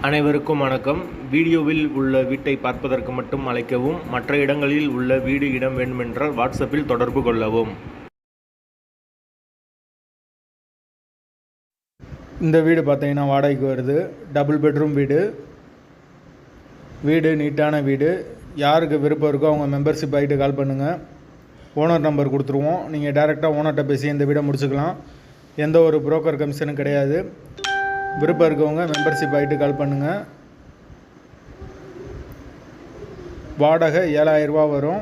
அனைவருக்கும் வணக்கம். வீடியோவில் உள்ள வீட்டை பார்ப்பதற்கு மட்டும் அழைக்கவும். மற்ற இடங்களில் உள்ள வீடு இடம் வேண்டுமென்றால் வாட்ஸ்அப்பில் தொடர்பு கொள்ளவும். இந்த வீடு பார்த்தீங்கன்னா வாடகைக்கு வருது. டபுள் பெட்ரூம் வீடு. வீடு நீட்டான வீடு. யாருக்கு விருப்பம் இருக்கோ அவங்க மெம்பர்ஷிப் ஆகிட்டு கால் பண்ணுங்கள். ஓனர் நம்பர் கொடுத்துருவோம். நீங்கள் டைரெக்டாக ஓனர்கிட்ட பேசி இந்த வீடை முடிச்சுக்கலாம். எந்த ஒரு புரோக்கர் கமிஷனும் கிடையாது. விருப்பம் இருக்கவங்க மெம்பர்ஷிப் ஆகிட்டு கால் பண்ணுங்கள். வாடகை 7000 ரூபா வரும்.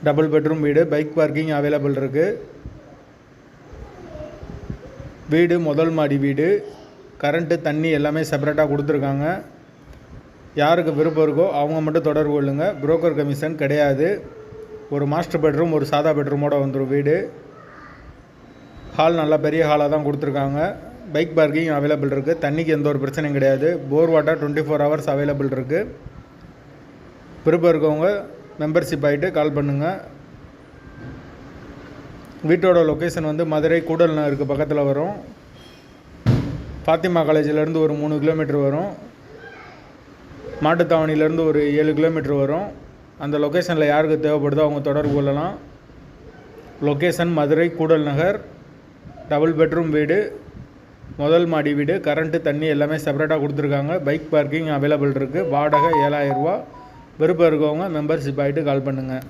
டபுள் பெட்ரூம் வீடு. பைக் பார்க்கிங் அவைலபிள் இருக்குது. வீடு முதல் மாடி வீடு. கரண்ட்டு தண்ணி எல்லாமே செப்பரேட்டாக கொடுத்துருக்காங்க. யாருக்கு விருப்பம் இருக்கோ அவங்க மட்டும் தொடர்பு கொள்ளுங்கள். புரோக்கர் கமிஷன் கிடையாது. ஒரு மாஸ்டர் பெட்ரூம் ஒரு சாதா பெட்ரூமோடு வந்துடும் வீடு. ஹால் நல்லா பெரிய ஹாலாக தான் கொடுத்துருக்காங்க. பைக் பார்க்கிங் அவைலபிள் இருக்குது. தண்ணிக்கு எந்த ஒரு பிரச்சனையும் கிடையாது. போர் வாட்டர் 24 ஹவர்ஸ் அவைலபிள் இருக்குது. விருப்பம் இருக்கவங்க மெம்பர்ஷிப் ஆகிட்டு கால் பண்ணுங்கள். வீட்டோட லொக்கேஷன் வந்து மதுரை கூடல் நகருக்கு பக்கத்தில் வரும். ஃபாத்திமா காலேஜிலேருந்து ஒரு 3 கிலோமீட்டர் வரும். மாட்டுத்தாவணிலேருந்து ஒரு 7 கிலோமீட்டர் வரும். அந்த லொக்கேஷனில் யாருக்கு தேவைப்படுதோ அவங்க தொடர்பு கொள்ளலாம். லொக்கேஷன் மதுரை கூடல் நகர். டபுள் பெட்ரூம் வீடு. முதல் மாடி வீடு. கரண்ட்டு தண்ணி எல்லாமே செப்பரேட்டாக கொடுத்துருக்காங்க. பைக் பார்க்கிங் அவைலபிள் இருக்குது. வாடகை 7000 ரூபா. விருப்பம் இருக்கவங்க மெம்பர்ஷிப் ஆகிட்டு கால் பண்ணுங்கள்.